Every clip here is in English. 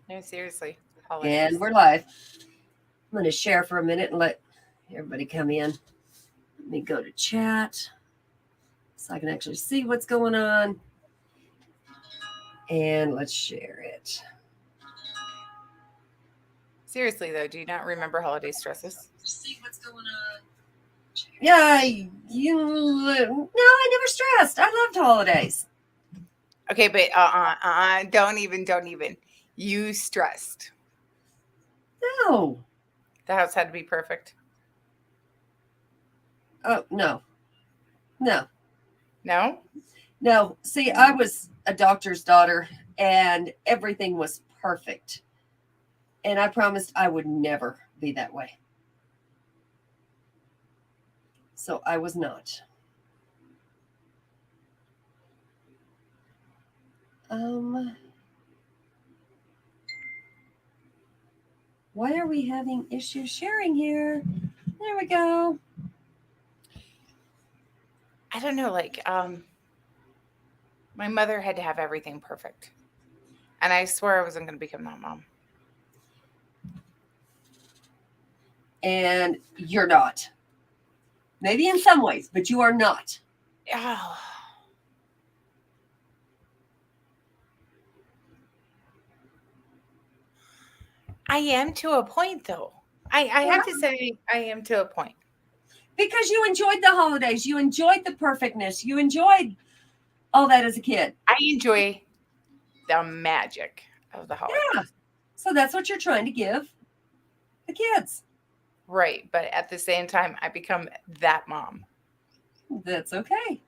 No, seriously. And Holidays. we're live. I'm going to share for a minute and let everybody come in. Let me go to chat so I can actually see what's going on. And let's share it. Seriously, though, do you not remember holiday stresses? See what's going on. Yeah, no, I never stressed. I loved holidays. Okay, but don't even. You stressed. No. The house had to be perfect. Oh, no. No. No? No. See, I was a doctor's daughter and everything was perfect. And I promised I would never be that way. So I was not. Why are we having issues sharing here? There we go. I don't know, my mother had to have everything perfect. And I swear I wasn't going to become that mom. And you're not. Maybe in some ways, but you are not. Oh. I am to a point, though. I have to say, I am to a point. Because you enjoyed the holidays. You enjoyed the perfectness. You enjoyed all that as a kid. I enjoy the magic of the holidays. Yeah. So that's what you're trying to give the kids. Right. But at the same time, I become that mom. That's okay. As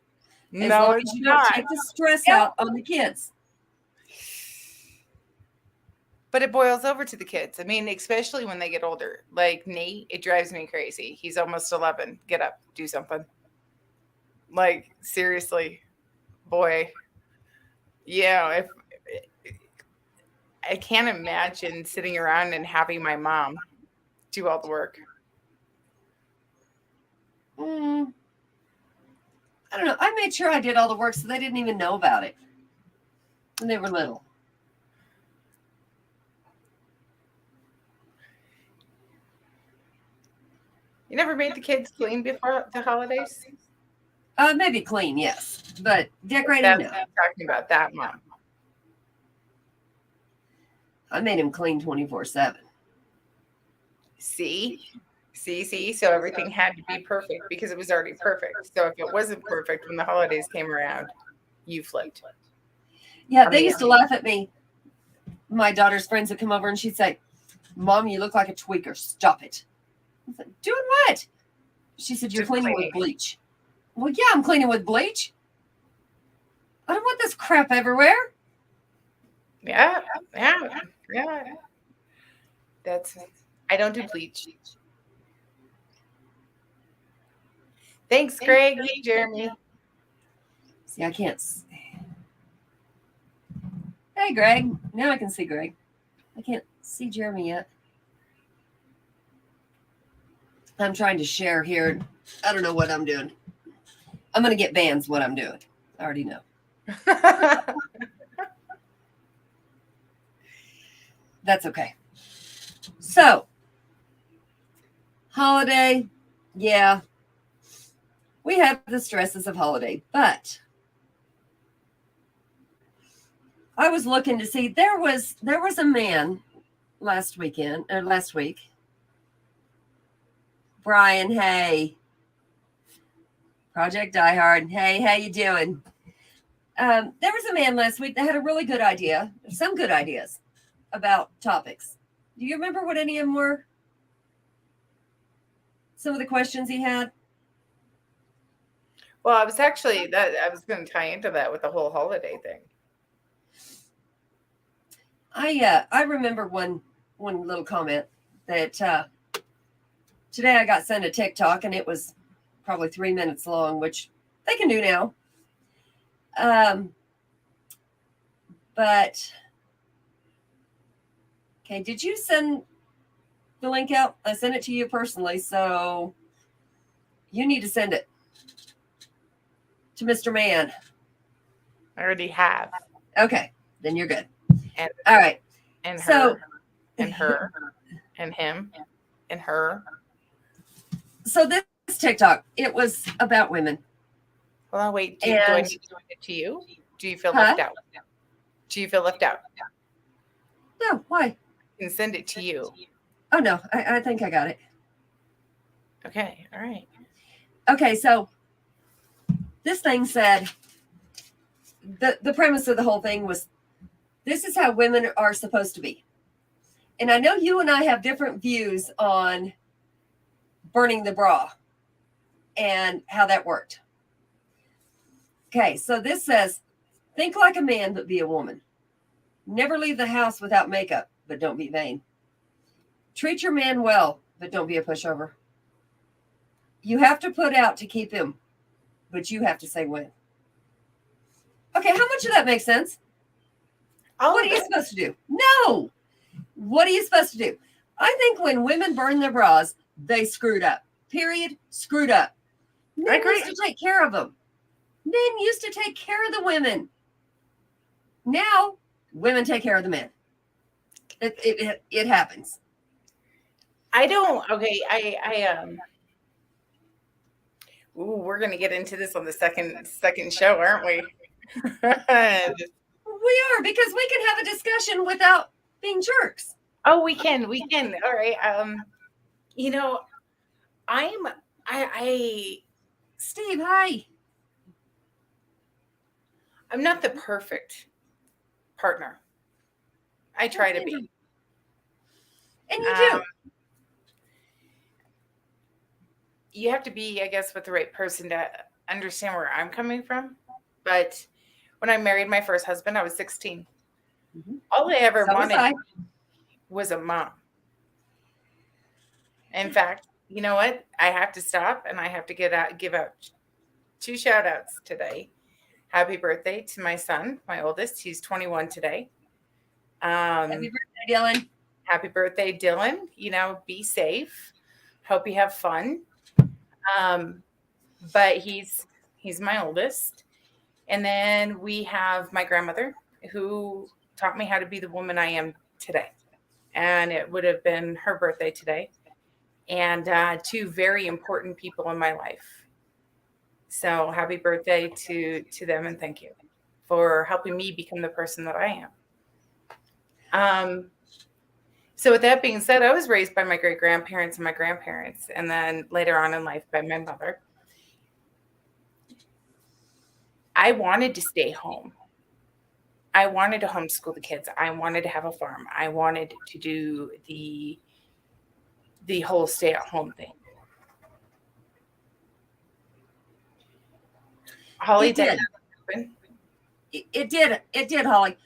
No, long it's as you don't not. take the stress Yeah. out on the kids. But it boils over to the kids. I mean, especially when they get older. Like Nate, it drives me crazy. He's almost 11. Get up, do something. Like, seriously, boy. Yeah, if I can't imagine sitting around and having my mom do all the work. I don't know. I made sure I did all the work so they didn't even know about it when they were little. You never made the kids clean before the holidays? Maybe clean, yes, but decorating, That's no. what I'm talking about, that mom. I made him clean 24/7. See? See? So everything had to be perfect because it was already perfect. So if it wasn't perfect when the holidays came around, you flipped. Yeah, they used to laugh at me. My daughter's friends would come over and she'd say, "Mom, you look like a tweaker. Stop it." I said, "Doing what?" She said, "You're cleaning with bleach." Well, yeah, I'm cleaning with bleach. I don't want this crap everywhere. Yeah. I don't do bleach. Thanks, Greg. Hey, Jeremy. See, I can't. Hey, Greg. Now I can see Greg. I can't see Jeremy yet. I'm trying to share here. I don't know what I'm doing. I'm going to get bans what I'm doing. I already know. That's okay. So, holiday, yeah. We have the stresses of holiday, but I was looking to see there was a man last week. Brian, hey. Project Die Hard. Hey, how you doing? There was a man last week that had a really good idea, some good ideas about topics. Do you remember what any of them were? Some of the questions he had? Well, I was going to tie into that with the whole holiday thing. I remember one little comment that today I got sent a TikTok and it was probably 3 minutes long, which they can do now. But okay, did you send the link out? I sent it to you personally, so you need to send it to Mr. Man. I already have. Okay, then you're good. And all right. and So, her and her and him and her. so this TikTok, it was about women. Well, wait. Do I And need to send it to you? Do you feel Huh? left out? Do you feel left out? no, why? I can send it to you. Oh no, I think I got it. Okay. All right. Okay, so this thing said the premise of the whole thing was this is how women are supposed to be. And I know you and I have different views on burning the bra and how that worked. Okay, so this says think like a man, but be a woman. Never leave the house without makeup, but don't be vain. Treat your man well, but don't be a pushover. You have to put out to keep him, but you have to say when. Okay, how much of that makes sense? What are you supposed to do? No. What are you supposed to do? I think when women burn their bras, they screwed up. Period. Screwed up. Men used to take care of them. Men used to take care of the women. Now, women take care of the men. It happens. I don't. Okay. Ooh, we're gonna get into this on the second show, aren't we? We are, because we can have a discussion without being jerks. Oh, we can. All right. You know, I Steve, hi. I'm not the perfect partner. I try to be. And you do. You have to be, I guess, with the right person to understand where I'm coming from. But when I married my first husband, I was 16. Mm-hmm. All I ever wanted was a mom. In fact, you know what? I have to stop and I have to give out 2 shout outs today. Happy birthday to my son, my oldest. He's 21 today. Happy birthday, Dylan. Happy birthday, Dylan. You know, be safe. Hope you have fun. But he's my oldest. And then we have my grandmother who taught me how to be the woman I am today. And it would have been her birthday today. And 2 very important people in my life. So happy birthday to them, and thank you for helping me become the person that I am. So with that being said, I was raised by my great-grandparents and my grandparents, and then later on in life by my mother. I wanted to stay home. I wanted to homeschool the kids. I wanted to have a farm. I wanted to do the whole stay-at-home thing. Holly, it did. It did, Holly.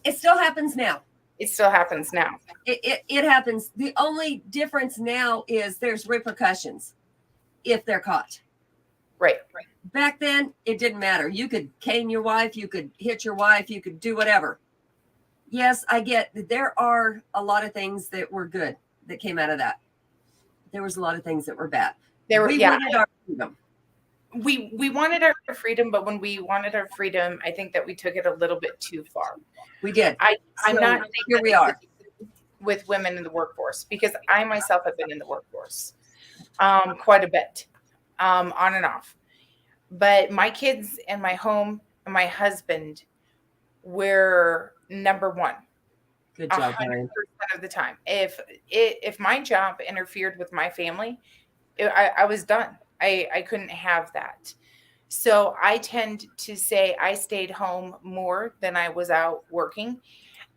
It still happens now. It still happens now. It happens. The only difference now is there's repercussions if they're caught. Right. Back then, it didn't matter. You could cane your wife, you could hit your wife, you could do whatever. Yes, I get that there are a lot of things that were good that came out of that. There was a lot of things that were bad. We wanted our freedom. We wanted our freedom, but when we wanted our freedom, I think that we took it a little bit too far. We did. I'm not here we are with women in the workforce, because I myself have been in the workforce quite a bit, on and off. But my kids and my home and my husband were number one. Good job, 100% of the time. If my job interfered with my family, I was done. I couldn't have that. So I tend to say I stayed home more than I was out working.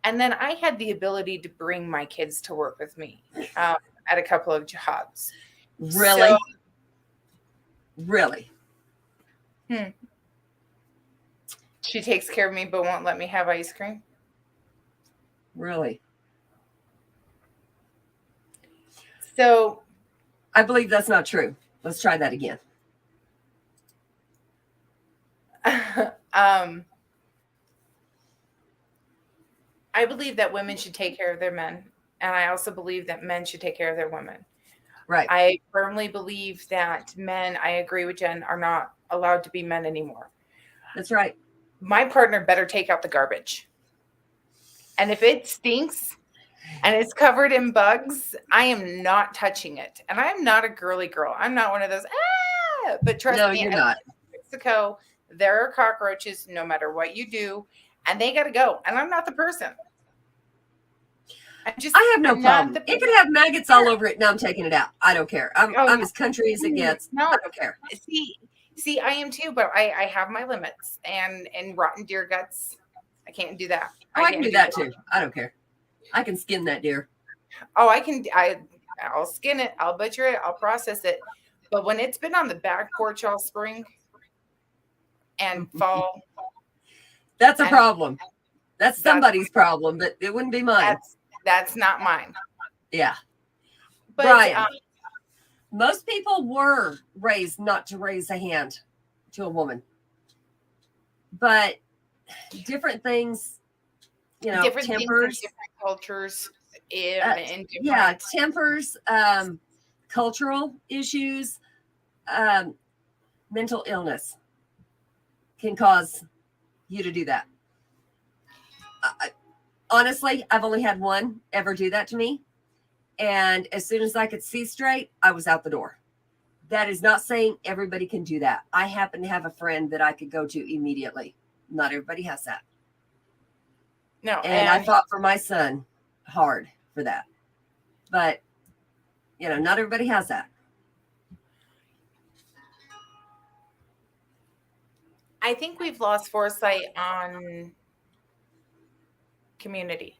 And then I had the ability to bring my kids to work with me at a couple of jobs. Really? So, really? She takes care of me but won't let me have ice cream. Really? So I believe that's not true. Let's try that again. I believe that women should take care of their men. And I also believe that men should take care of their women. Right. I firmly believe that men, I agree with Jen, are not allowed to be men anymore. That's right. My partner better take out the garbage. And if it stinks, and it's covered in bugs, I am not touching it. And I'm not a girly girl. I'm not one of those, but trust No, me, you're I not. live in Mexico, there are cockroaches no matter what you do, and they got to go. And I'm not the person. I have no I'm not problem. It could have maggots all over it, and I'm taking it out. I don't care. I'm as country as it gets. No, I don't care. See, I am too, but I have my limits. And rotten deer guts, I can't do that. Oh, I can do that too. I don't care. I can skin that deer. Oh, I'll skin it, I'll butcher it, I'll process it. But when it's been on the back porch all spring and fall, that's a problem. That's somebody's problem, but it wouldn't be mine. That's not mine. Yeah. But Brian, most people were raised not to raise a hand to a woman. But different things, different tempers, things, different cultures, tempers, cultural issues, mental illness can cause you to do that. Honestly, I've only had one ever do that to me. And as soon as I could see straight, I was out the door. That is not saying everybody can do that. I happen to have a friend that I could go to immediately. Not everybody has that. No. And I fought for my son hard for that. But, not everybody has that. I think we've lost foresight on community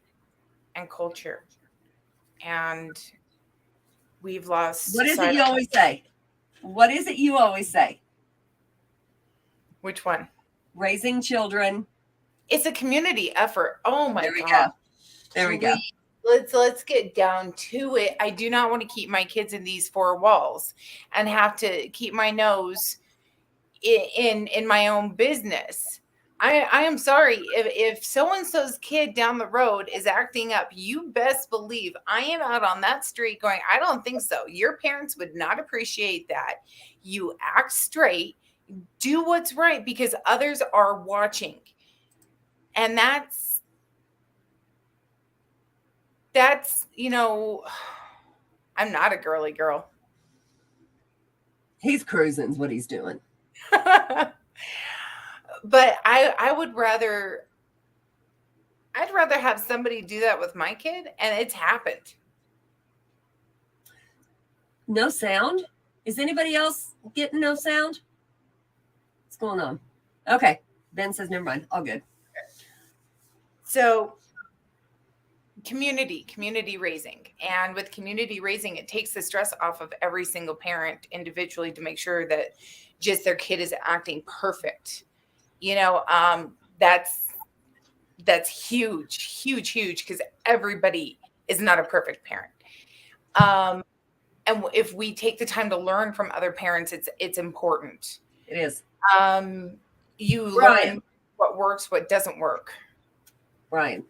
and culture. And we've lost. What is it you always say? What is it you always say? Which one? Raising children. It's a community effort. Oh my God. Go. There we go. Let's get down to it. I do not want to keep my kids in these four walls and have to keep my nose in my own business. I am sorry if so-and-so's kid down the road is acting up, you best believe I am out on that street going, I don't think so. Your parents would not appreciate that. You act straight, do what's right because others are watching. And that's, I'm not a girly girl. He's cruising is what he's doing. But I'd rather have somebody do that with my kid, and it's happened. No sound? Is anybody else getting no sound? What's going on? Okay. Ben says, never mind. All good. So community raising. And with community raising, it takes the stress off of every single parent individually to make sure that just their kid is acting perfect. That's huge because everybody is not a perfect parent. And if we take the time to learn from other parents, it's important. It is. You learn what works, what doesn't work. Brian.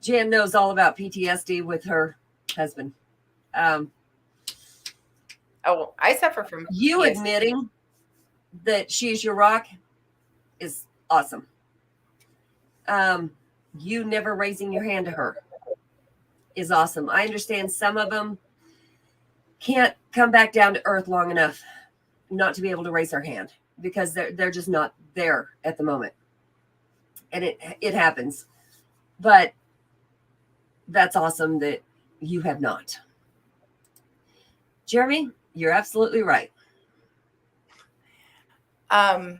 Jan knows all about PTSD with her husband. I suffer from PTSD. You admitting that she's your rock is awesome. You never raising your hand to her is awesome. I understand some of them can't come back down to earth long enough not to be able to raise their hand because they're just not there at the moment. And it happens. But that's awesome that you have not. Jeremy, you're absolutely right. I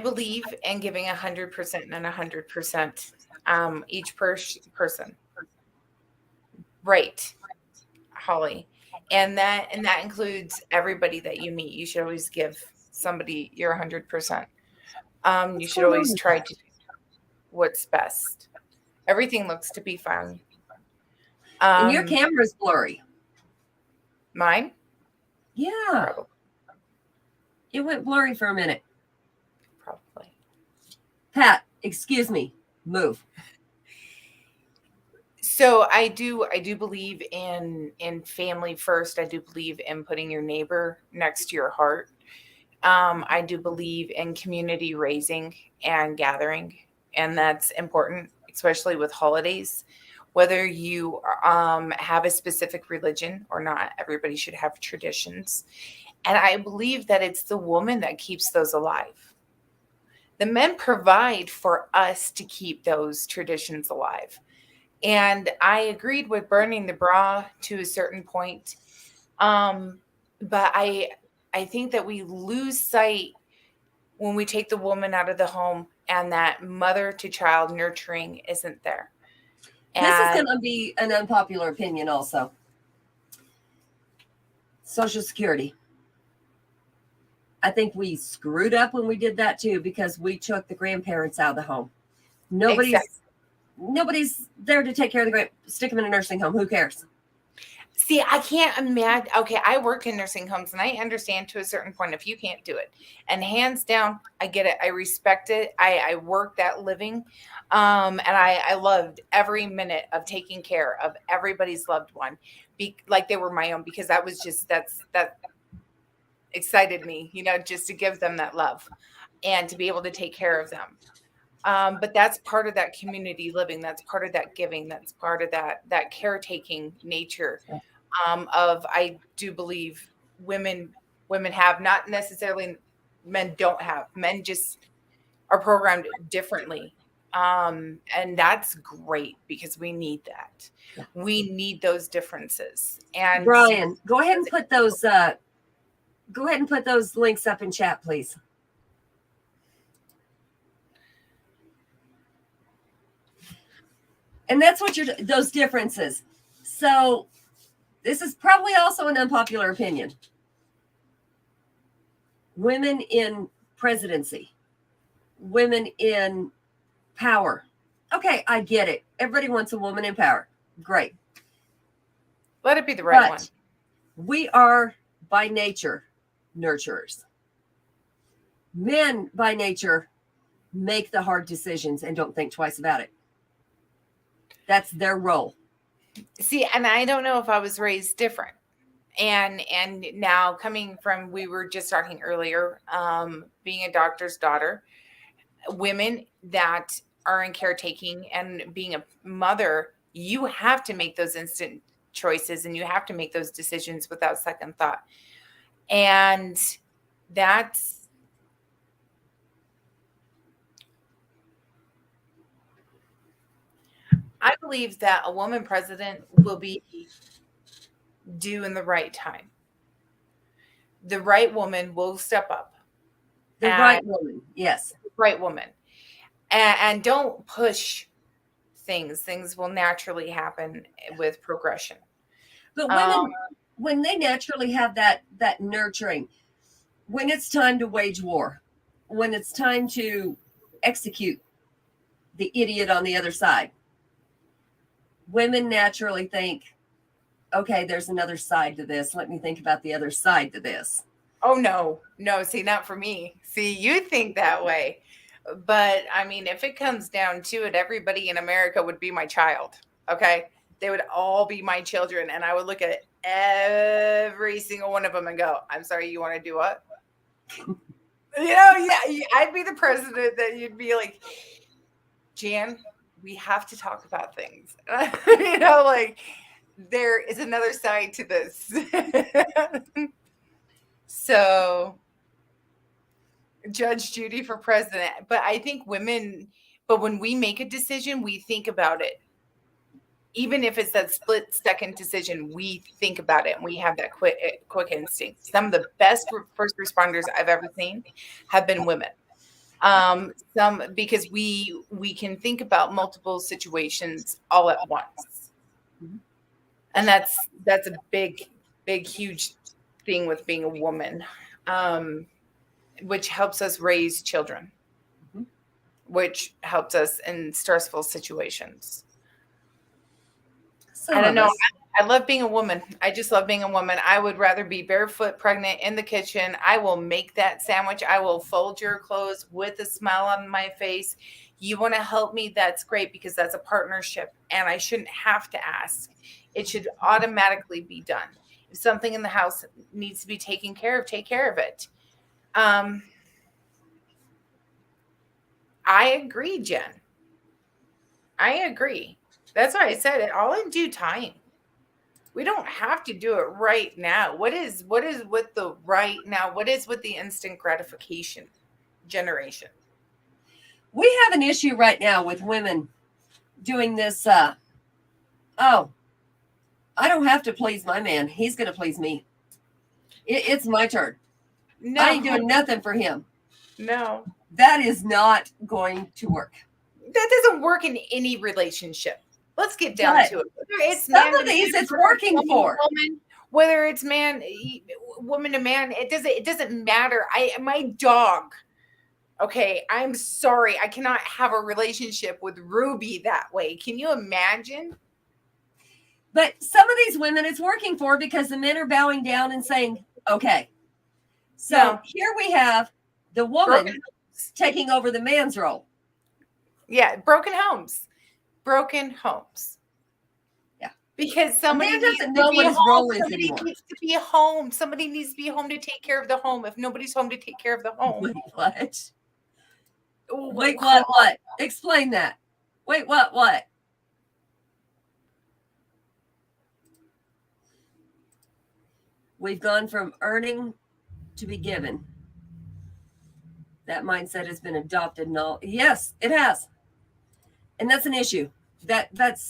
believe in giving 100% and 100% each person. Right, Holly. And that includes everybody that you meet. You should always give somebody your 100%. You should always try to do what's best. Everything looks to be fine. And your camera's blurry. Mine? Yeah. Probably. It went blurry for a minute. Probably. Pat, excuse me. Move. So I do believe in family first. I do believe in putting your neighbor next to your heart. I do believe in community raising and gathering and that's important, especially with holidays. Whether you have a specific religion or not, everybody should have traditions. And I believe that it's the woman that keeps those alive. The men provide for us to keep those traditions alive. And I agreed with burning the bra to a certain point. But I think that we lose sight when we take the woman out of the home and that mother to child nurturing isn't there. This is going to be an unpopular opinion also. Social Security. I think we screwed up when we did that too, because we took the grandparents out of the home. Nobody's there to take care of the stick them in a nursing home. Who cares? See, I can't imagine. Okay, I worked in nursing homes, and I understand to a certain point if you can't do it. And hands down, I get it. I respect it. I worked that living, and I loved every minute of taking care of everybody's loved one, like they were my own, because that was just that excited me, just to give them that love and to be able to take care of them. But that's part of that community living. That's part of that giving. That's part of that caretaking nature of, I do believe women have, not necessarily men don't have. Men just are programmed differently. And that's great because we need that. We need those differences. And Brian, go ahead and put those links up in chat, please. And that's what those differences. So this is probably also an unpopular opinion. Women in presidency, women in power. Okay, I get it. Everybody wants a woman in power. Great. Let it be the right one. We are by nature nurturers. Men by nature make the hard decisions and don't think twice about it. That's their role. See, and I don't know if I was raised different. And now coming from, we were just talking earlier, being a doctor's daughter, women that are in caretaking and being a mother, you have to make those instant choices and you have to make those decisions without second thought. And that's, I believe that a woman president will be due in the right time. The right woman will step up. The right woman, yes. Right woman. And don't push things. Things will naturally happen with progression. But women, when they naturally have that nurturing, when it's time to wage war, when it's time to execute the idiot on the other side, women naturally think, okay, there's another side to this. Let me think about the other side to this. Oh, no. See, not for me. See, you think that way. But I mean, if it comes down to it, everybody in America would be my child. Okay. They would all be my children. And I would look at every single one of them and go, I'm sorry, you want to do what? I'd be the president that you'd be like, Jan, we have to talk about things. Like there is another side to this. So Judge Judy for president. But I think when we make a decision, we think about it. Even if it's that split second decision, we think about it and we have that quick instinct. Some of the best first responders I've ever seen have been women. Some because we can think about multiple situations all at once. And that's a big, huge thing with being a woman, which helps us raise children, which helps us in stressful situations. I don't know. I love being a woman. I just love being a woman. I would rather be barefoot, pregnant in the kitchen. I will make that sandwich. I will fold your clothes with a smile on my face. You want to help me? That's great, because that's a partnership and I shouldn't have to ask. It should automatically be done. If something in the house needs to be taken care of, take care of it. I agree, Jen. I agree. That's why I said it all in due time. We don't have to do it right now. What is with the right now? What is with the instant gratification generation? We have an issue right now with women doing this. Oh, I don't have to please my man. He's going to please me. It's my turn. No, I ain't doing nothing for him. no. That is not going to work. That doesn't work in any relationship. Let's get down But to it. Whether it's some man of to these man, it's working woman to for. woman, whether it's woman to man, it doesn't matter. My dog. Okay, I'm sorry. I cannot have a relationship with Ruby that way. Can you imagine? But some of these women it's working for because the men are bowing down and saying, okay. So No. here we have the woman taking over the man's role. Yeah, broken homes. Broken homes. Yeah. Because somebody man doesn't know what his role is somebody anymore. needs to be home. Somebody needs to be home to take care of the home. If nobody's home to take care of the home. Wait, what? Oh, Wait, what? Explain that. Wait, what? We've gone from earning to be given. That mindset has been adopted and all. Yes, it has. And that's an issue. That's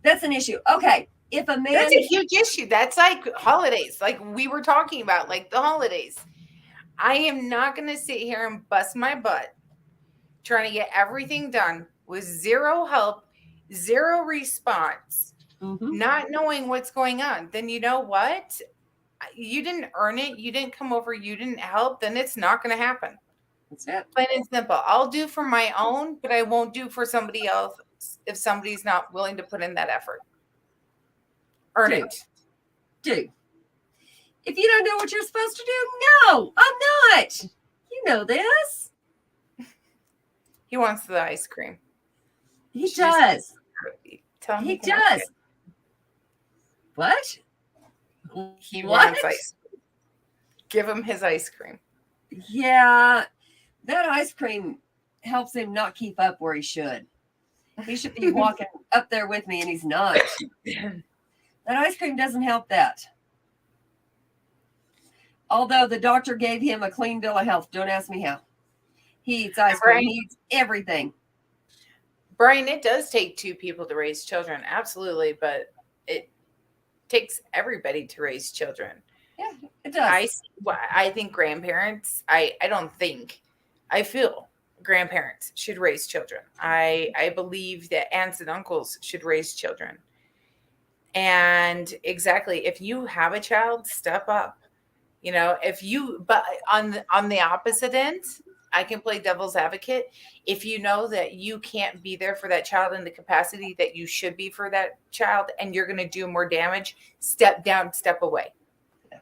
an issue. Okay. If a man, that's a huge issue. That's like holidays, like we were talking about, like the holidays. I am not going to sit here and bust my butt trying to get everything done with zero help, zero response, not knowing what's going on. Then you know what? You didn't earn it. You didn't come over. You didn't help. Then it's not going to happen. That's it. Plain and simple. I'll do for my own, but I won't do for somebody else if somebody's not willing to put in that effort. Earn it. Dude, if you don't know what you're supposed to do, no, I'm not. You know this. He wants the ice cream. He does. Tell him he does. What? He wants ice cream. Give him his ice cream. Yeah, that ice cream helps him not keep up where he should. He should be walking up there with me, and he's not. That ice cream doesn't help that. Although the doctor gave him a clean bill of health. Don't ask me how. He eats ice cream. He eats everything. Brian, it does take two people to raise children. Absolutely. But it takes everybody to raise children. Yeah, it does. I think grandparents, I feel grandparents should raise children. I believe that aunts and uncles should raise children. And exactly, if you have a child, step up. But on the opposite end, I can play devil's advocate. If you know that you can't be there for that child in the capacity that you should be for that child, and you're going to do more damage, step down, step away. Yeah.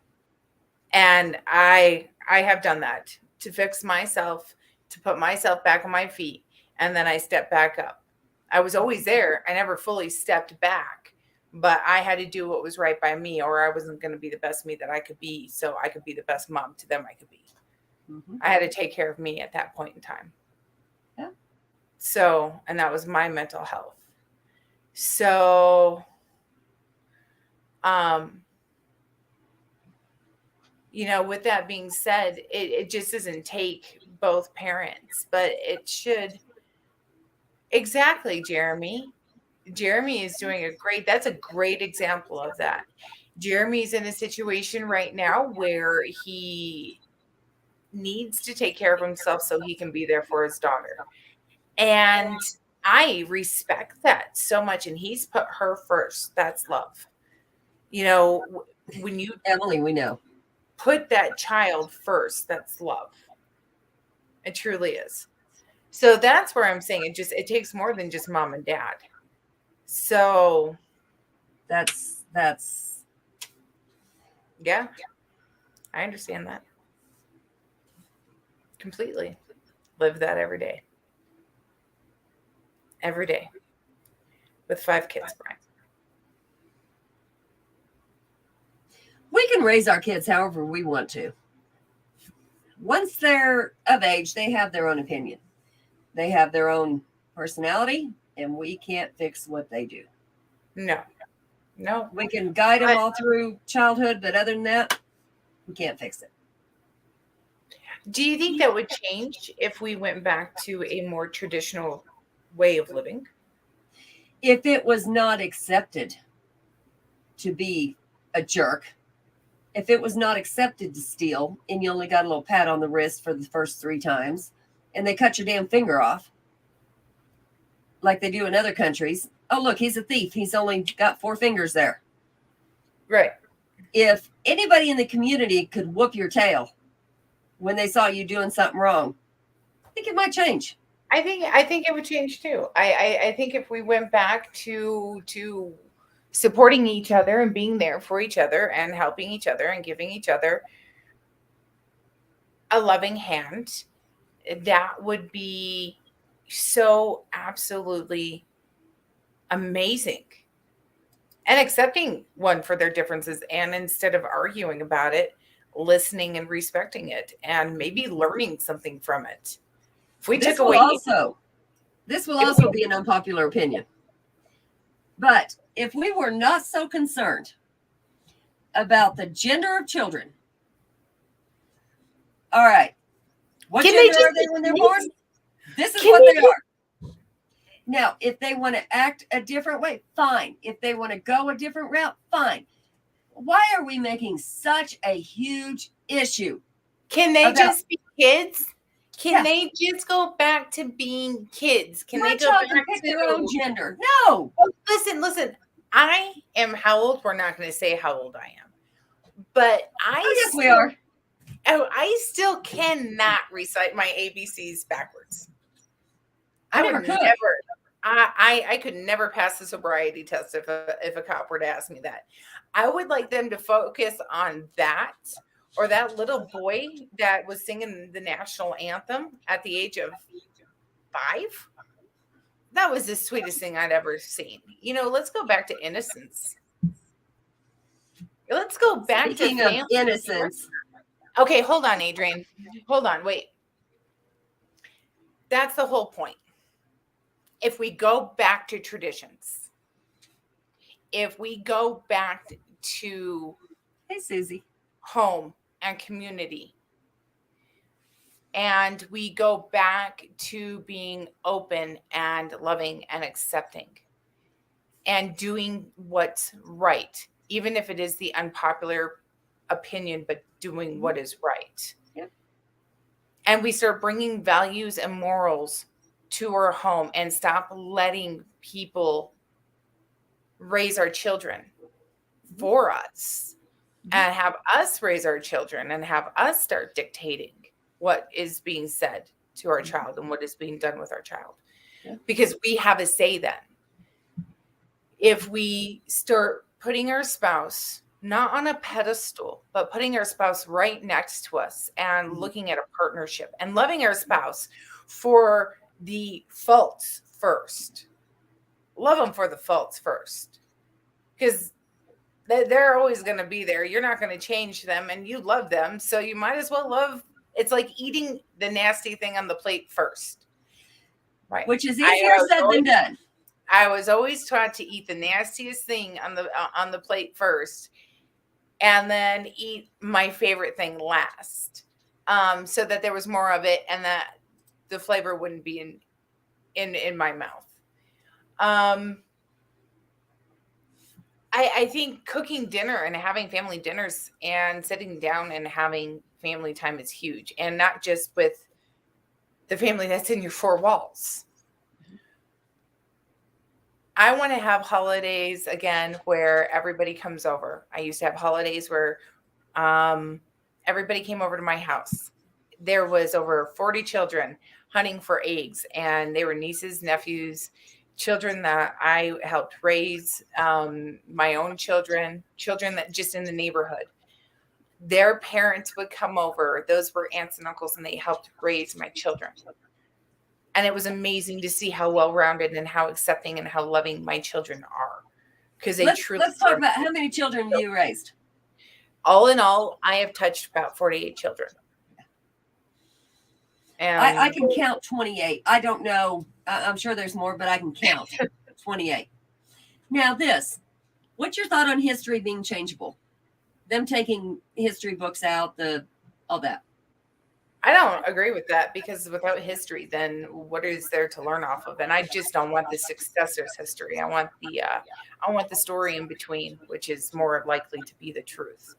And I have done that to fix myself, to put myself back on my feet, and then I step back up. I was always there. I never fully stepped back, but I had to do what was right by me, or I wasn't going to be the best me that I could be, so I could be the best mom to them I could be. Mm-hmm. I had to take care of me at that point in time. Yeah. So, and that was my mental health. So, with that being said, it just doesn't take both parents, but it should. Exactly, Jeremy. Jeremy is doing that's a great example of that. Jeremy's in a situation right now where he needs to take care of himself so he can be there for his daughter. And I respect that so much. And he's put her first. That's love. When you, Emily, we know, put that child first, that's love. It truly is. So that's where I'm saying it takes more than just mom and dad. So that's yeah, I understand that completely. Live that every day with 5 kids, Brian. We can raise our kids however we want to. Once they're of age, they have their own opinion. They have their own personality, and we can't fix what they do. No. We can guide them all through childhood, but other than that, we can't fix it. Do you think that would change if we went back to a more traditional way of living? If it was not accepted to be a jerk, if it was not accepted to steal, and you only got a little pat on the wrist for the first 3 times, and they cut your damn finger off, like they do in other countries. Oh, look, he's a thief. He's only got 4 fingers there. Right. If anybody in the community could whoop your tail when they saw you doing something wrong, I think it might change. I think it would change too. I think if we went back to supporting each other and being there for each other and helping each other and giving each other a loving hand, that would be so absolutely amazing. And accepting one for their differences, and instead of arguing about it, listening and respecting it, and maybe learning something from it. If we This took will away, also be an unpopular opinion. But if we were not so concerned about the gender of children, all right, what Can gender they just are they when they're be born? kids? This is Can what they they are. Now, if they want to act a different way, fine. If they want to go a different route, fine. Why are we making such a huge issue? Can they just be kids? Can Yeah. they just go back to being kids? Can My they go child back can pick to their own gender. No. Oh, listen. I am how old? We're not going to say how old I am. But Yes, we are. I still cannot recite my ABCs backwards. I never could. I could never pass the sobriety test if a cop were to ask me that. I would like them to focus on that, or that little boy that was singing the national anthem at the age of 5. That was the sweetest thing I'd ever seen. Let's go back to innocence. Let's go back Speaking to family. of innocence. Okay, hold on, Adrienne. Hold on, wait. That's the whole point. If we go back to traditions, if we go back to Hey, Susie. home and community, and we go back to being open and loving and accepting and doing what's right, even if it is the unpopular opinion, but doing what is right. Yep. And we start bringing values and morals to our home and stop letting people raise our children for us and have us raise our children and have us start dictating what is being said to our child and what is being done with our child. Yeah. Because we have a say then. If we start putting our spouse not on a pedestal, but putting our spouse right next to us and looking at a partnership and loving our spouse for the faults first. Love them for the faults first. Because they're always going to be there. You're not going to change them, and you love them. So you might as well love. It's like eating the nasty thing on the plate first. Right. Which is easier said than done. I was always taught to eat the nastiest thing on the plate first, and then eat my favorite thing last, so that there was more of it and that the flavor wouldn't be in my mouth. I think cooking dinner and having family dinners and sitting down and having family time is huge, and not just with the family that's in your 4 walls. I want to have holidays again where everybody comes over. I used to have holidays where everybody came over to my house. There was over 40 children hunting for eggs, and they were nieces, nephews, children that I helped raise, my own children that just in the neighborhood. Their parents would come over. Those were aunts and uncles, and they helped raise my children. And it was amazing to see how well-rounded and how accepting and how loving my children are. Because let's talk about how many children you raised. All in all, I have touched about 48 children. And I can count 28. I don't know. I'm sure there's more, but I can count 28. Now what's your thought on history being changeable? Them taking history books out, all that. I don't agree with that, because without history, then what is there to learn off of? And I just don't want the successor's history. I want the story in between, which is more likely to be the truth.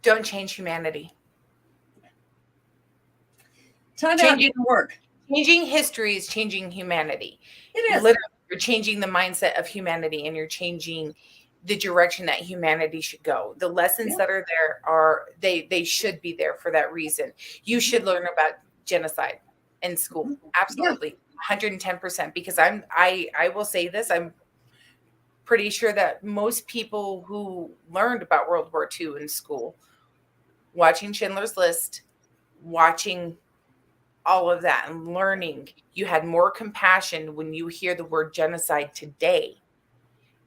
Don't change humanity. Time out didn't work. Changing history is changing humanity. It is. Literally, you're changing the mindset of humanity, and you're changing the direction that humanity should go. The lessons that are there they should be there for that reason. You should learn about genocide in school. Absolutely. 110%. Because I will say this, I'm pretty sure that most people who learned about World War II in school, watching Schindler's List, watching all of that and learning, you had more compassion when you hear the word genocide today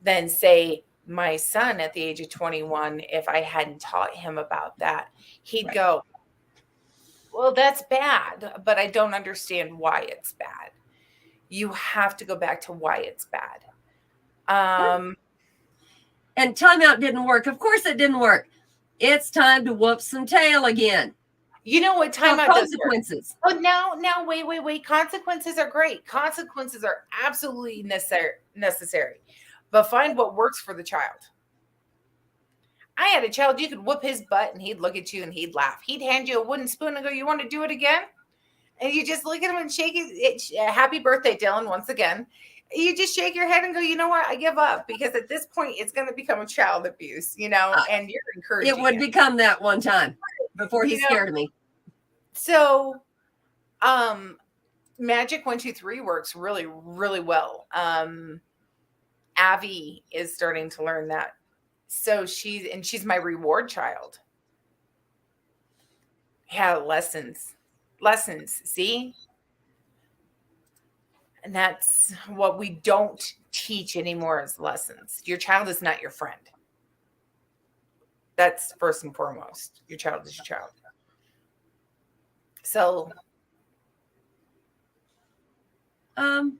than, say, my son at the age of 21. If I hadn't taught him about that, he'd go, well, that's bad, but I don't understand why it's bad. You have to go back to why it's bad. And timeout didn't work. Of course it didn't work. It's time to whoop some tail again. You know what timeout does? Consequences. Oh, now, wait. Consequences are great. Consequences are absolutely necessary. But find what works for the child. I had a child, you could whoop his butt and he'd look at you and he'd laugh. He'd hand you a wooden spoon and go, you want to do it again? And you just look at him and shake it. Happy birthday, Dylan, once again. You just shake your head and go, you know what? I give up, because at this point it's going to become a child abuse, and you're encouraging it. Would become that one time before he scared me. So, Magic 1, 2, 3 works really, really well. Avi is starting to learn that. So she's my reward child. Yeah, lessons, see? And that's what we don't teach anymore, is lessons. Your child is not your friend. That's first and foremost. Your child is your child. So, oh,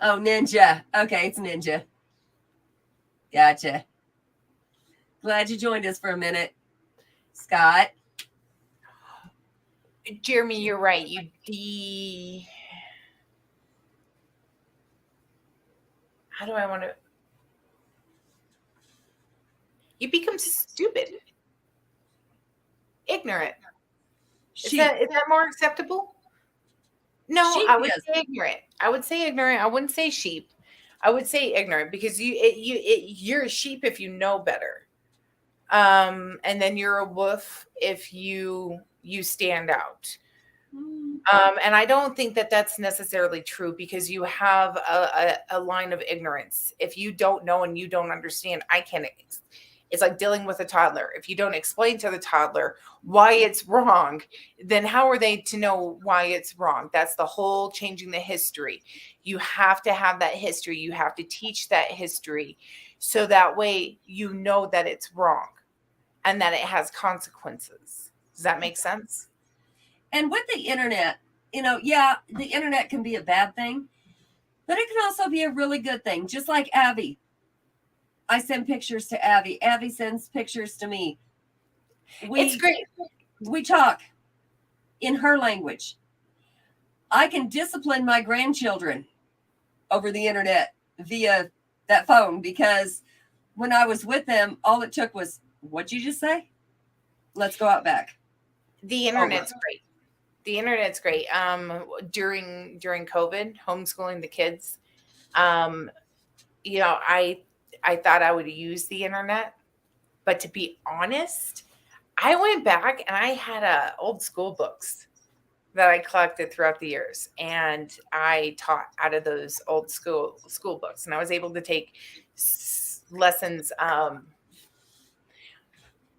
Ninja. Okay, it's Ninja. Gotcha. Glad you joined us for a minute, Scott. Jeremy, you're right. How do I want to? You become stupid. Ignorant. Is that more acceptable? No, I would say ignorant. I wouldn't say sheep. I would say ignorant, because you're a sheep if you know better. And then you're a wolf if you stand out. And I don't think that that's necessarily true, because you have a line of ignorance. If you don't know and you don't understand, it's like dealing with a toddler. If you don't explain to the toddler why it's wrong, then how are they to know why it's wrong? That's the whole changing the history. You have to have that history. You have to teach that history, so that way you know that it's wrong and that it has consequences. Does that make sense? And with the internet, the internet can be a bad thing, but it can also be a really good thing. Just like Abby. I send pictures to Abby. Abby sends pictures to me. It's great. We talk in her language. I can discipline my grandchildren over the internet via that phone, because when I was with them, all it took was, what'd you just say? Let's go out back. The internet's great. The internet's great. During COVID, homeschooling the kids, I thought I would use the internet, but to be honest, I went back and I had old school books that I collected throughout the years, and I taught out of those old school books, and I was able to take lessons.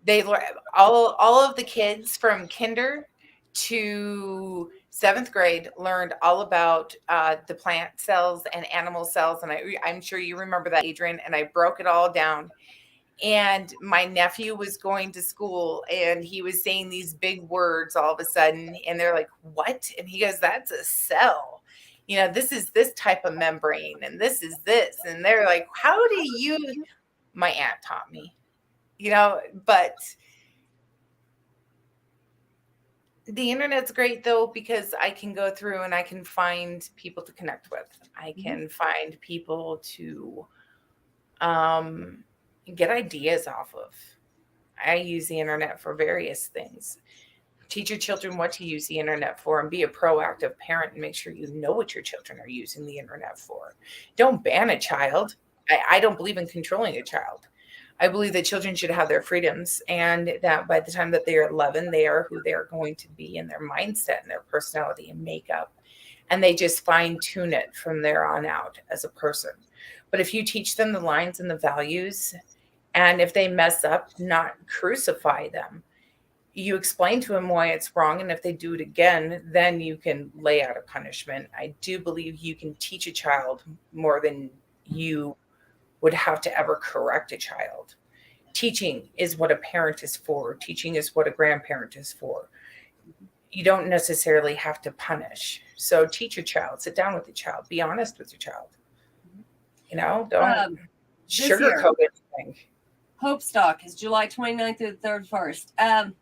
They all of the kids from kinder to 7th grade, learned all about the plant cells and animal cells. And I'm sure you remember that, Adrienne, and I broke it all down. And my nephew was going to school and he was saying these big words all of a sudden. And they're like, what? And he goes, that's a cell. This is this type of membrane and this is this. And they're like, how do you, my aunt taught me, but the internet's great though, because I can go through and I can find people to connect with. I can find people to get ideas off of. I use the internet for various things. Teach your children what to use the internet for and be a proactive parent and make sure you know what your children are using the internet for. Don't ban a child. I don't believe in controlling a child. I believe that children should have their freedoms and that by the time that they are 11, they are who they're going to be in their mindset and their personality and makeup. And they just fine tune it from there on out as a person. But if you teach them the lines and the values, and if they mess up, not crucify them. You explain to them why it's wrong. And if they do it again, then you can lay out a punishment. I do believe you can teach a child more than you would have to ever correct a child. Teaching is what a parent is for. Teaching is what a grandparent is for. You don't necessarily have to punish. So teach your child, sit down with your child, be honest with your child. Don't sugarcoat anything. Hope Stock is July 29th through the 31st.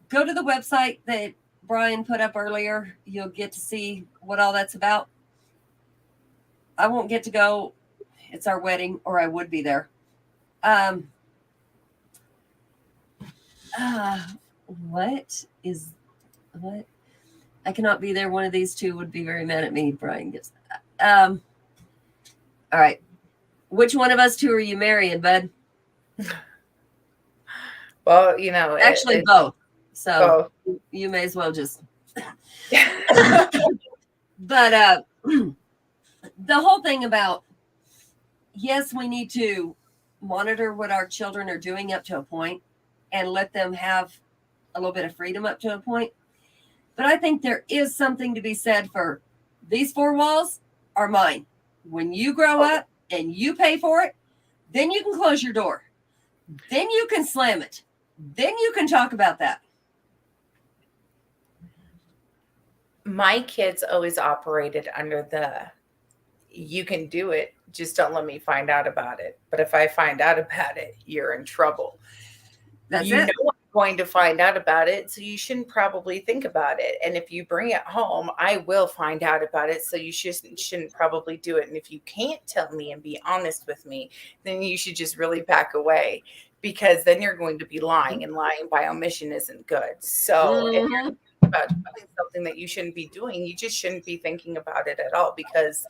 Go to the website that Brian put up earlier. You'll get to see what all that's about. I won't get to go. It's our wedding, or I would be there. What? I cannot be there. One of these two would be very mad at me. Brian gets that. All right. Which one of us two are you marrying, bud? Well, actually both. So you may as well just. But the whole thing about, yes, we need to monitor what our children are doing up to a point and let them have a little bit of freedom up to a point. But I think there is something to be said for these 4 walls are mine. When you grow up and you pay for it, then you can close your door. Then you can slam it. Then you can talk about that. My kids always operated under you can do it, just don't let me find out about it. But if I find out about it, you're in trouble. That's you it. know I'm going to find out about it, so you shouldn't probably think about it. And if you bring it home, I will find out about it, so you shouldn't probably do it. And if you can't tell me and be honest with me, then you should just really back away, because then you're going to be lying, and lying by omission isn't good. So if you're about doing something that you shouldn't be doing, you just shouldn't be thinking about it at all, because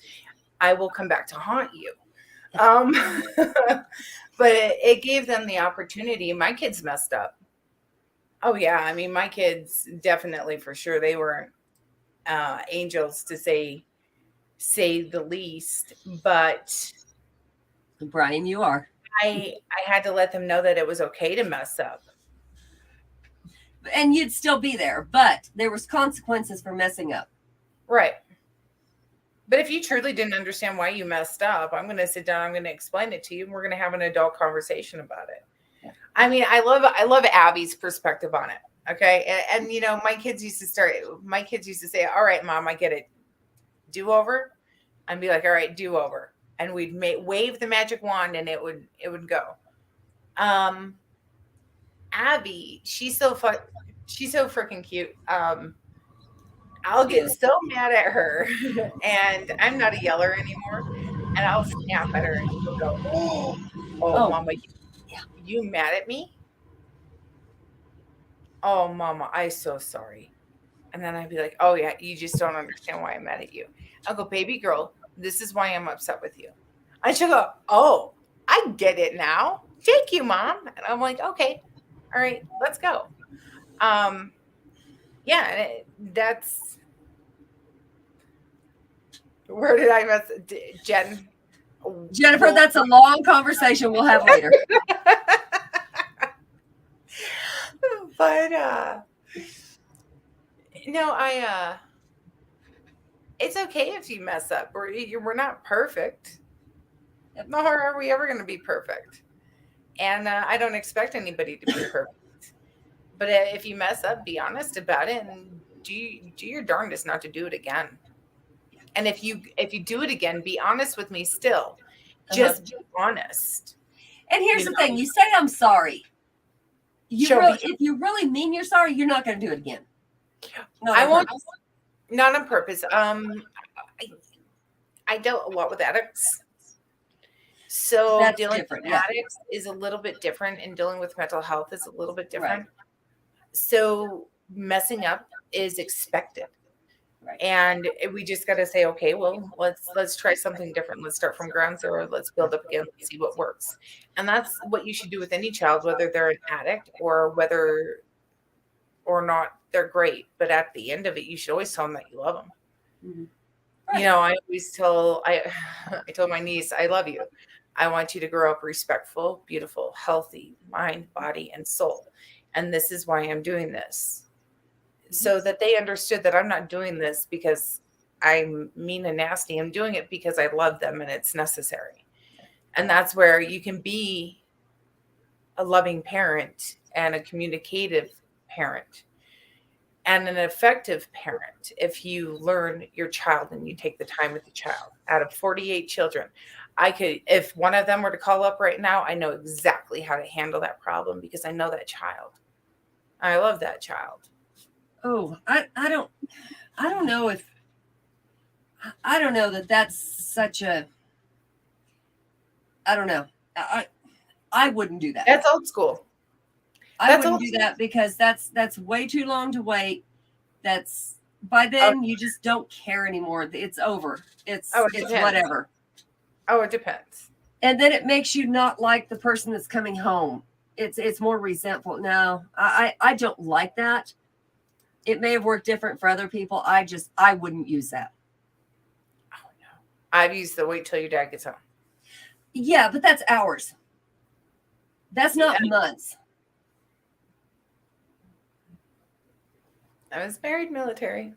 I will come back to haunt you. But it gave them the opportunity. My kids messed up. Oh yeah. I mean, my kids definitely, for sure, they weren't angels, to say the least, but Brian, you are. I had to let them know that it was okay to mess up. And you'd still be there, but there was consequences for messing up. Right. But if you truly didn't understand why you messed up, I'm going to sit down, I'm going to explain it to you, and we're going to have an adult conversation about it. Yeah. I mean, I love Abby's perspective on it. Okay. And my kids used to say, all right, Mom, I get it. Do over. I'd be like, all right, do over. And we'd wave the magic wand and it would go. Abby, she's so freaking cute. I'll get so mad at her, and I'm not a yeller anymore, and I'll snap at her and she'll go, oh. Mama, you mad at me? Oh, Mama, I'm so sorry. And then I'd be like, oh yeah, you just don't understand why I'm mad at you. I'll go, baby girl, this is why I'm upset with you. And she'll go, oh, I get it now. Thank you, Mom. And I'm like, okay, all right, let's go. Yeah, that's, where did I mess? Jennifer, that's a long conversation we'll have later. But No, it's okay if you mess up. We're not perfect. Yep. Nor are we ever going to be perfect. And I don't expect anybody to be perfect. But if you mess up, be honest about it and do your darndest not to do it again. And if you do it again, be honest with me still. Just be honest. And here's You the know, thing: you say I'm sorry. show me. If you really mean you're sorry, you're not going to do it again. Not I on won't. purpose. Not on purpose. I dealt a lot with addicts. So That's dealing different. with Yeah. addicts is a little bit different, and dealing with mental health is a little bit different. Right. So messing up is expected. Right. And we just got to say, okay, well, let's try something different. Let's start from ground zero. Let's build up again. Let's see what works. And that's what you should do with any child, whether they're an addict or whether or not they're great. But at the end of it, you should always tell them that you love them. Mm-hmm. Right. You know, I always tell I told my niece, I love you. I want you to grow up respectful, beautiful, healthy, mind, body, and soul. And this is why I'm doing this. So that they understood that I'm not doing this because I'm mean and nasty. I'm doing it because I love them and it's necessary. And that's where you can be a loving parent and a communicative parent and an effective parent if you learn your child and you take the time with the child. Out of 48 children, I could, if one of them were to call up right now, I know exactly how to handle that problem because I know that child. I love that child. Oh, I don't know if I don't know that that's such a I don't know. I wouldn't do that. That's old school. I wouldn't do that because that's way too long to wait. That's by then you just don't care anymore. It's over. It's whatever. Oh, it depends. And then it makes you not like the person that's coming home. It's more resentful. No, I don't like that. It may have worked different for other people. I wouldn't use that. Oh no. I've used the wait till your dad gets home. Yeah, but that's hours. That's not months. I was married military.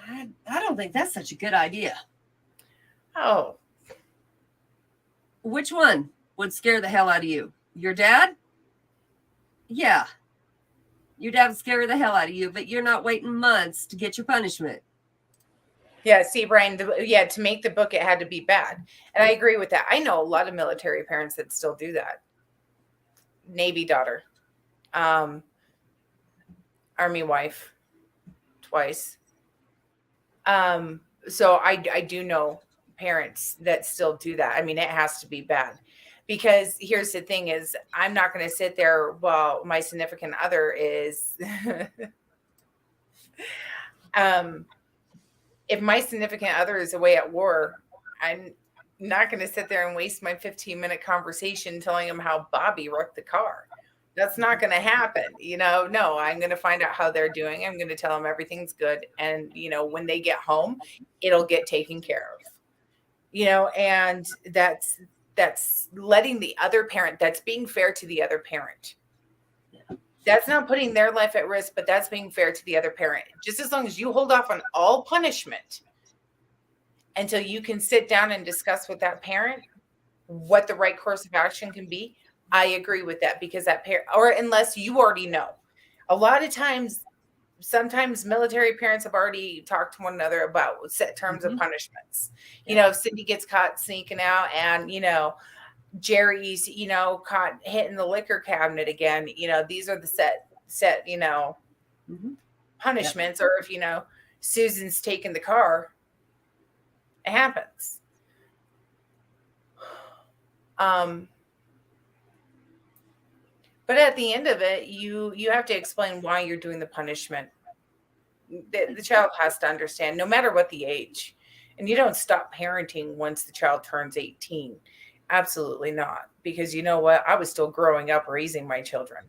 I don't think that's such a good idea. Oh. Which one would scare the hell out of you? Your dad? Yeah. Your dad would scare the hell out of you, but you're not waiting months to get your punishment. Yeah, see, Brian, to make the book, it had to be bad. And I agree with that. I know a lot of military parents that still do that. Navy daughter. Army wife. Twice. So I do know parents that still do that. I mean, it has to be bad. Because here's the thing is, I'm not going to sit there while my significant other is if my significant other is away at war, I'm not going to sit there and waste my 15-minute conversation telling them how Bobby wrecked the car. That's not going to happen. No, I'm going to find out how they're doing. I'm going to tell them everything's good. And, when they get home, it'll get taken care of, and that's letting the other parent, that's being fair to the other parent. That's not putting their life at risk, but that's being fair to the other parent. Just as long as you hold off on all punishment until you can sit down and discuss with that parent what the right course of action can be, I agree with that because that parent, or unless you already know. A lot of times, sometimes military parents have already talked to one another about set terms of punishments. If Cindy gets caught sneaking out and, Jerry's, caught hitting the liquor cabinet again, these are the set, punishments. Or if, Susan's taking the car, it happens. But at the end of it, you have to explain why you're doing the punishment. The child has to understand, no matter what the age. And you don't stop parenting once the child turns 18. Absolutely not. Because you know what? I was still growing up raising my children.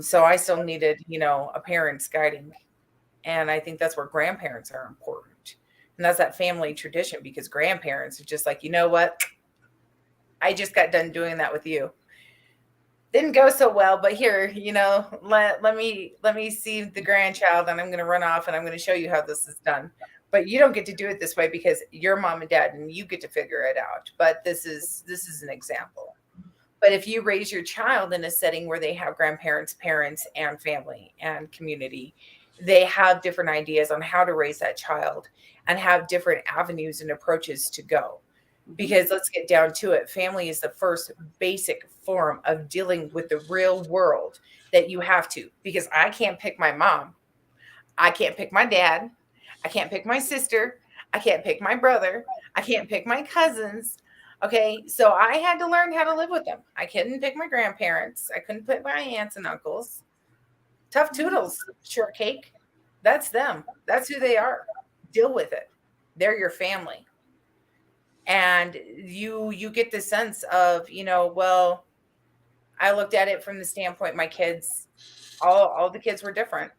So I still needed, a parent's guiding. And I think that's where grandparents are important. And that's that family tradition because grandparents are just like, you know what? I just got done doing that with you. didn't go so well, but here, let me see the grandchild, and I'm going to run off and I'm going to show you how this is done. But you don't get to do it this way because you're mom and dad and you get to figure it out. But this is an example. But if you raise your child in a setting where they have grandparents, parents, and family and community, they have different ideas on how to raise that child and have different avenues and approaches to go. Because let's get down to it, family is the first basic form of dealing with the real world that you have to. Because I can't pick my mom, I can't pick my dad, I can't pick my sister, I can't pick my brother, I can't pick my cousins. Okay, so I had to learn how to live with them. I couldn't pick my grandparents, I couldn't pick my aunts and uncles. Tough toodles, shortcake. That's them. That's who they are. Deal with it. They're your family. And you get the sense of, well, I looked at it from the standpoint, my kids, all the kids were different.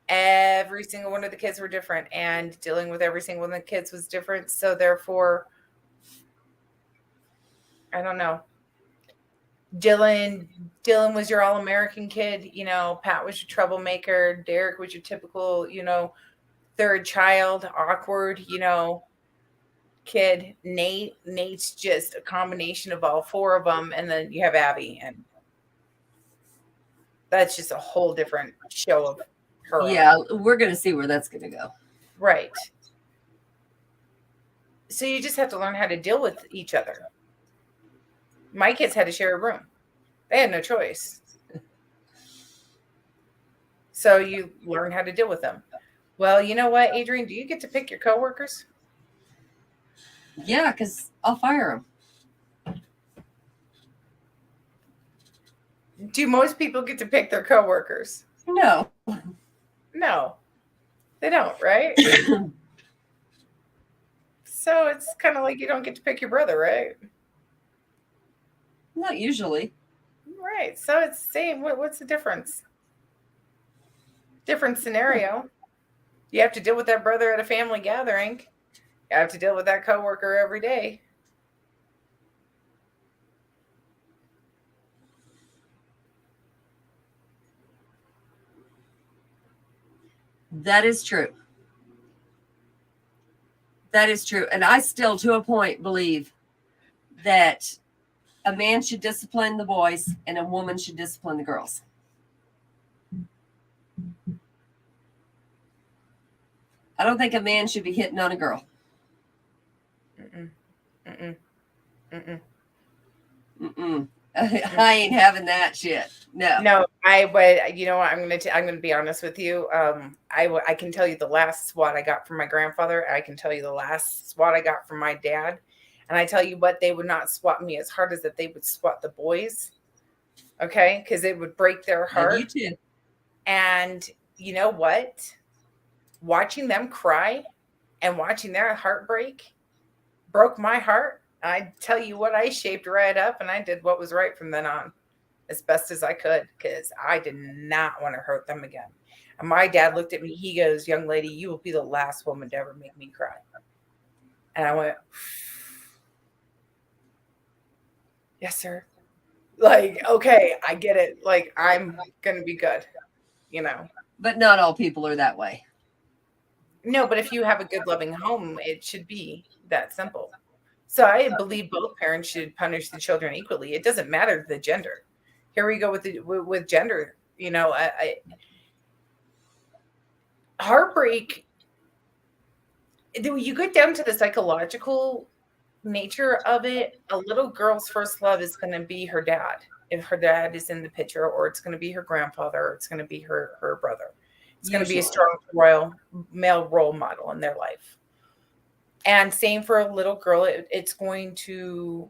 Every single one of the kids were different, and dealing with every single one of the kids was different. So therefore, I don't know. Dylan was your all-American kid. Pat was your troublemaker. Derek was your typical, third child, awkward, kid. Nate's just a combination of all four of them. And then you have Abby, and that's just a whole different show of her. Yeah, we're going to see where that's going to go. Right. So you just have to learn how to deal with each other. My kids had to share a room. They had no choice. So you learn how to deal with them. Well, you know what, Adrienne? Do you get to pick your coworkers? Yeah, because I'll fire them. Do most people get to pick their coworkers? No. No, they don't, right? So it's kind of like you don't get to pick your brother, right? Not usually. Right. So it's the same. What's the difference? Different scenario. You have to deal with that brother at a family gathering. You have to deal with that coworker every day. That is true. That is true. And I still, to a point, believe that a man should discipline the boys and a woman should discipline the girls. I don't think a man should be hitting on a girl. Mm-mm. Mm-mm. Mm-mm. Mm-mm. I ain't having that shit. No. I would. You know what? I'm gonna be honest with you. I can tell you the last swat I got from my grandfather. I can tell you the last swat I got from my dad. And I tell you what, they would not swat me as hard as that they would swat the boys. Okay, because it would break their heart. And you too. And you know what? Watching them cry and watching their heartbreak broke my heart. I tell you what, I shaped right up and I did what was right from then on as best as I could because I did not want to hurt them again. And my dad looked at me. He goes, "Young lady, you will be the last woman to ever make me cry." And I went, "Yes, sir." Like, okay, I get it. Like, I'm going to be good, But not all people are that way. No, but if you have a good, loving home, it should be that simple. So I believe both parents should punish the children equally. It doesn't matter the gender. Here we go with gender. Heartbreak. You get down to the psychological nature of it. A little girl's first love is going to be her dad, if her dad is in the picture, or it's going to be her grandfather, or it's going to be her brother. It's going to be a strong royal male role model in their life. And same for a little girl, it's going to,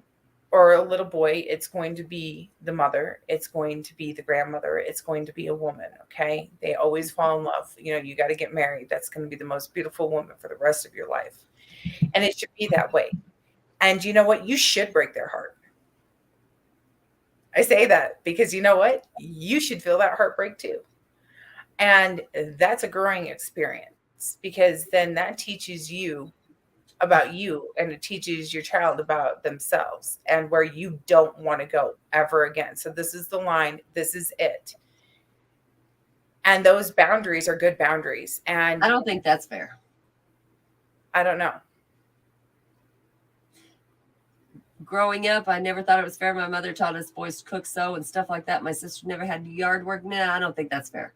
or a little boy, it's going to be the mother. It's going to be the grandmother. It's going to be a woman. Okay. They always fall in love. You got to get married. That's going to be the most beautiful woman for the rest of your life. And it should be that way. And you know what? You should break their heart. I say that because you know what? You should feel that heartbreak too. And that's a growing experience because then that teaches you about you, and it teaches your child about themselves and where you don't want to go ever again. So this is the line. This is it. And those boundaries are good boundaries. And I don't think that's fair. I don't know. Growing up, I never thought it was fair. My mother taught us boys to cook, sew, and stuff like that. My sister never had to yard work. Nah, I don't think that's fair.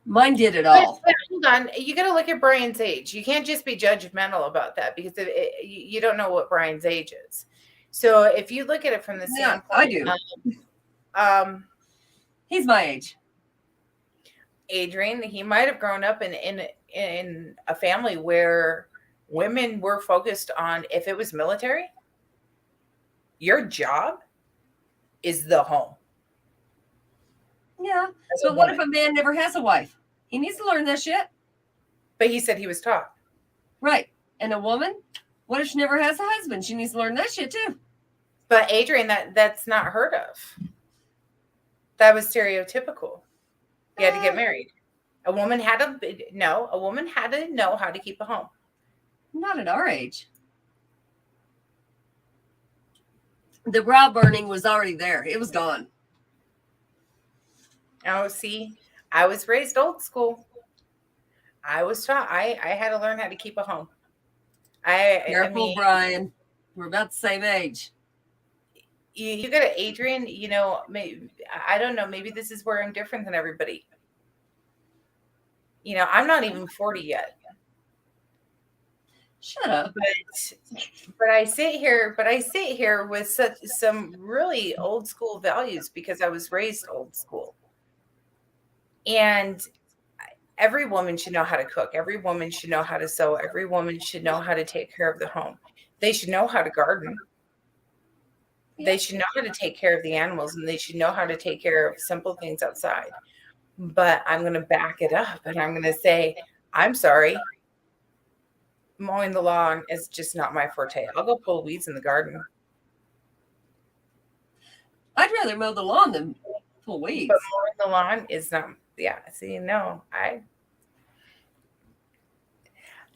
Mine did it all. But hold on. You got to look at Brian's age. You can't just be judgmental about that because you don't know what Brian's age is. So if you look at it from the standpoint, I do. He's my age. Adrienne, he might have grown up in a family where women were focused on, if it was military, your job is the home. Yeah, but what if a man never has a wife? He needs to learn that shit. But he said he was taught. Right. And a woman, what if she never has a husband? She needs to learn that shit too. But Adrienne, that's not heard of. That was stereotypical. You had to get married. A woman had to know how to keep a home. Not at our age. The brow burning was already there. It was gone. Oh, see, I was raised old school. I was taught. I had to learn how to keep a home. Careful, Brian. We're about the same age. You got to, Adrienne, maybe, I don't know. Maybe this is where I'm different than everybody. I'm not even 40 yet. Shut up. But I sit here with some really old school values because I was raised old school. And every woman should know how to cook. Every woman should know how to sew. Every woman should know how to take care of the home. They should know how to garden. They should know how to take care of the animals, and they should know how to take care of simple things outside. But I'm going to back it up, and I'm going to say, I'm sorry. Mowing the lawn is just not my forte. I'll go pull weeds in the garden. I'd rather mow the lawn than pull weeds. But mowing the lawn is not. Yeah. See, no, I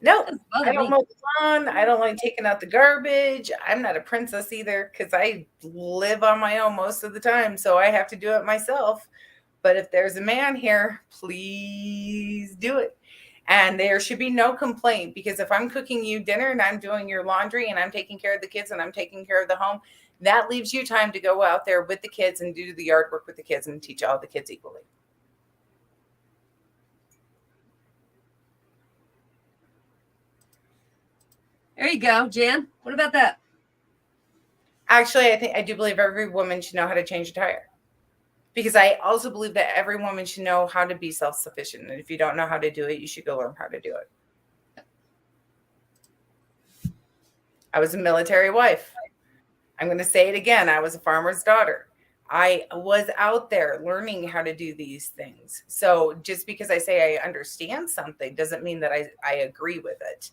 don't mow the lawn. I don't like taking out the garbage. I'm not a princess either because I live on my own most of the time, so I have to do it myself. But if there's a man here, please do it. And there should be no complaint, because if I'm cooking you dinner and I'm doing your laundry and I'm taking care of the kids and I'm taking care of the home, that leaves you time to go out there with the kids and do the yard work with the kids and teach all the kids equally. There you go, Jan. What about that? Actually, I do believe every woman should know how to change a tire. Because I also believe that every woman should know how to be self-sufficient. And if you don't know how to do it, you should go learn how to do it. I was a military wife. I'm going to say it again. I was a farmer's daughter. I was out there learning how to do these things. So just because I say I understand something doesn't mean that I agree with it.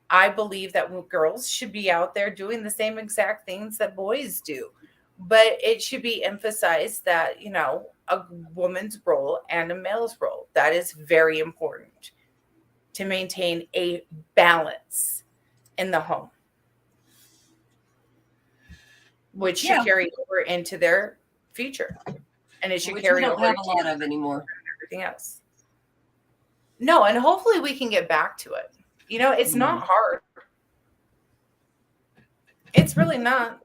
I believe that girls should be out there doing the same exact things that boys do. But it should be emphasized that, a woman's role and a male's role, that is very important to maintain a balance in the home, which should carry over into their future. And it should carry over. We don't have a lot of anymore. Everything else. No, and hopefully we can get back to it. It's not hard. It's really not.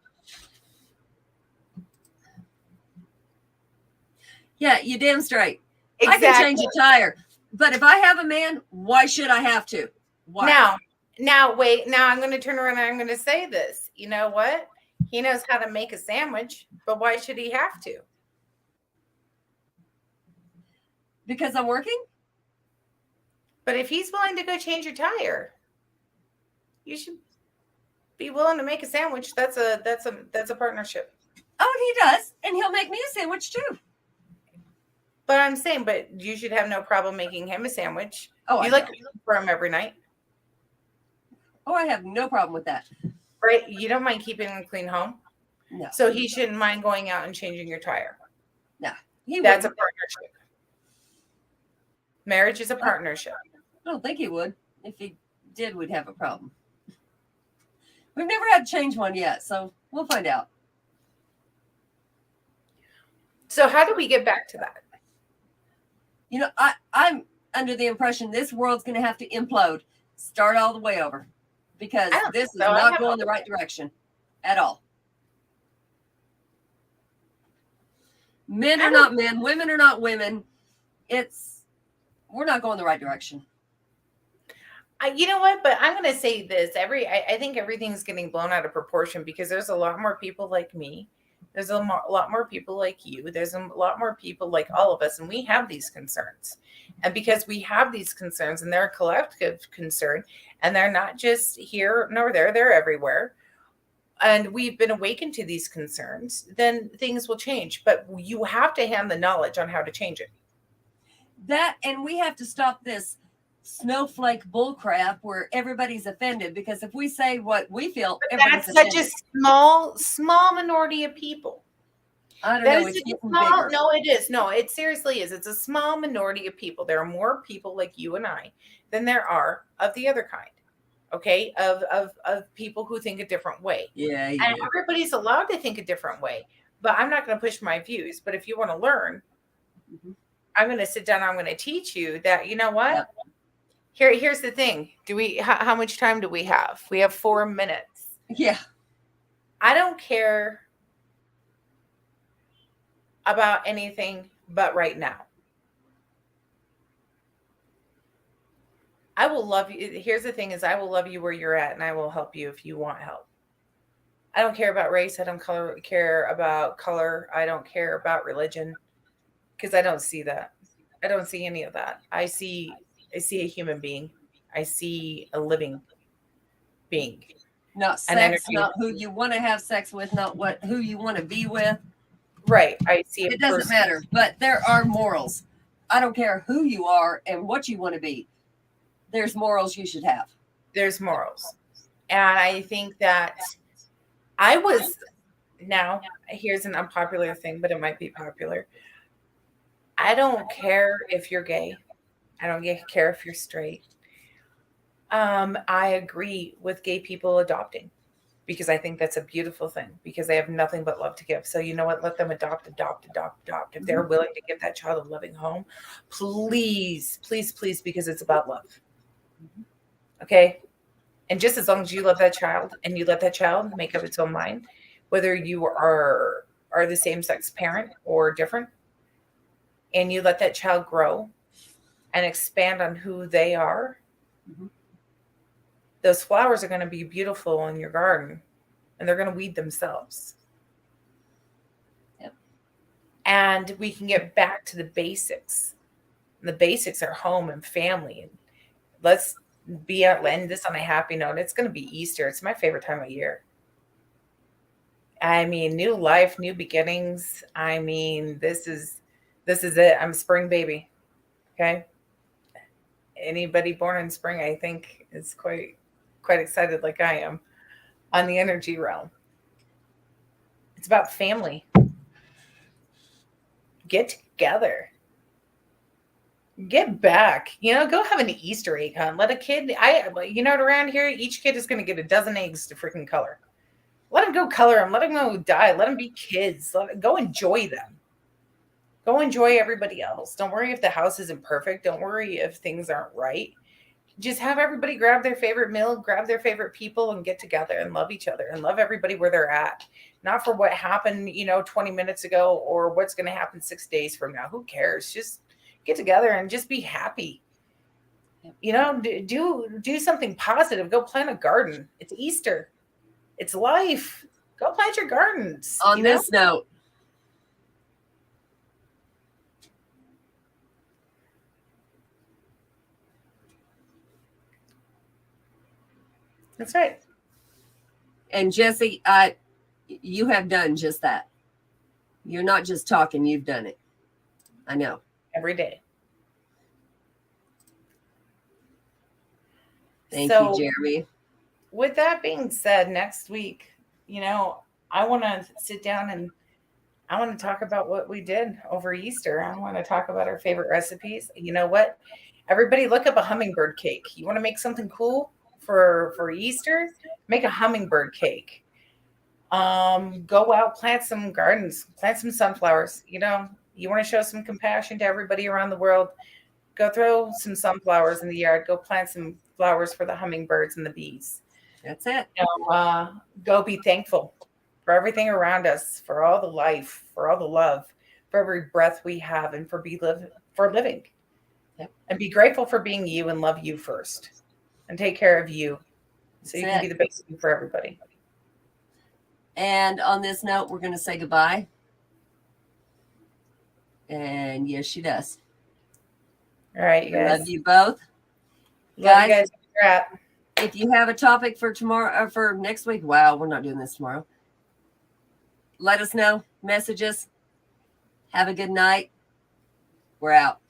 Yeah, you damn straight. Exactly. I can change a tire. But if I have a man, why should I have to? Why? Now, wait. Now I'm going to turn around and I'm going to say this. You know what? He knows how to make a sandwich, but why should he have to? Because I'm working? But if he's willing to go change your tire, you should be willing to make a sandwich. That's a partnership. Oh, and he does. And he'll make me a sandwich too. But I'm saying, you should have no problem making him a sandwich. Oh, you like to cook for him every night. Oh, I have no problem with that. Right? You don't mind keeping a clean home? No. So he shouldn't mind going out and changing your tire. No. That's a partnership. Marriage is a partnership. I don't think he would. If he did, we'd have a problem. We've never had to change one yet, so we'll find out. So how do we get back to that? You know, I'm under the impression this world's going to have to implode, start all the way over, because this is not going the right direction at all. Men are not men, women are not women. We're not going the right direction. You know what? But I'm going to say this. I think everything's getting blown out of proportion because there's a lot more people like me. There's a lot more people like you. There's a lot more people like all of us. And we have these concerns. And because we have these concerns and they're a collective concern and they're not just here nor there, they're everywhere. And we've been awakened to these concerns, then things will change. But you have to have the knowledge on how to change it. That, and we have to stop this snowflake bullcrap where everybody's offended, because if we say what we feel, that's offended. Such a small minority of people. I don't know. It's small, no, it is. No, it seriously is. It's a small minority of people. There are more people like you and I than there are of the other kind. Okay, of people who think a different way. Yeah. And everybody's allowed to think a different way. But I'm not going to push my views. But if you want to learn, I'm going to sit down. I'm going to teach you that. You know what? Yeah. Here's the thing. How much time do we have? We have 4 minutes. Yeah. I don't care about anything but right now. I will love you. Here's the thing is I will love you where you're at and I will help you if you want help. I don't care about race. I don't care about color. I don't care about religion because I don't see that. I don't see any of that. I see a human being. I see a living being. Not sex, not who you want to have sex with, not who you want to be with. Right. I see it doesn't matter, but there are morals. I don't care who you are and what you want to be. There's morals you should have. There's morals. And I think that now here's an unpopular thing, but it might be popular. I don't care if you're gay. I don't care if you're straight. I agree with gay people adopting because I think that's a beautiful thing because they have nothing but love to give. So you know what? Let them adopt. If they're willing to give that child a loving home, please, please, please, because it's about love. Okay. And just as long as you love that child and you let that child make up its own mind, whether you are the same sex parent or different, and you let that child grow and expand on who they are, those flowers are going to be beautiful in your garden and they're going to weed themselves. Yep. And we can get back to the basics. And the basics are home and family. And let's end this on a happy note. It's going to be Easter. It's my favorite time of year. I mean, new life, new beginnings. I mean, this is it. I'm a spring baby. Okay. Anybody born in spring, I think, is quite excited like I am on the energy realm. It's about family. Get together. Get back. Go have an Easter egg hunt. Let a kid, around here, each kid is going to get a dozen eggs to freaking color. Let them go color them. Let them go die. Let them be kids. Go enjoy them. Go enjoy everybody else. Don't worry if the house isn't perfect. Don't worry if things aren't right. Just have everybody grab their favorite meal, grab their favorite people and get together and love each other and love everybody where they're at. Not for what happened, 20 minutes ago or what's going to happen 6 days from now. Who cares? Just get together and just be happy. Do something positive. Go plant a garden. It's Easter. It's life. Go plant your gardens. On this note. That's right. And Jesse, you have done just that. You're not just talking, you've done it. I know. Every day. Thank you, Jeremy. With that being said, next week, I want to sit down and I want to talk about what we did over Easter. I want to talk about our favorite recipes. You know what? Everybody look up a hummingbird cake. You want to make something cool for Easter? Make a hummingbird cake. Go out, plant some gardens, plant some sunflowers. You know, you want to show some compassion to everybody around the world. Go throw some sunflowers in the yard. Go plant some flowers for the hummingbirds and the bees. That's it. You know, go be thankful for everything around us, for all the life, for all the love, for every breath we have, and for living. Yep. And be grateful for being you and love you first, and take care of you, so you can be the best you for everybody. And on this note, we're going to say goodbye. And yes, she does. All right, you guys. Love you both. Love you guys. If you have a topic for tomorrow or for next week, wow, we're not doing this tomorrow. Let us know. Message us. Have a good night. We're out.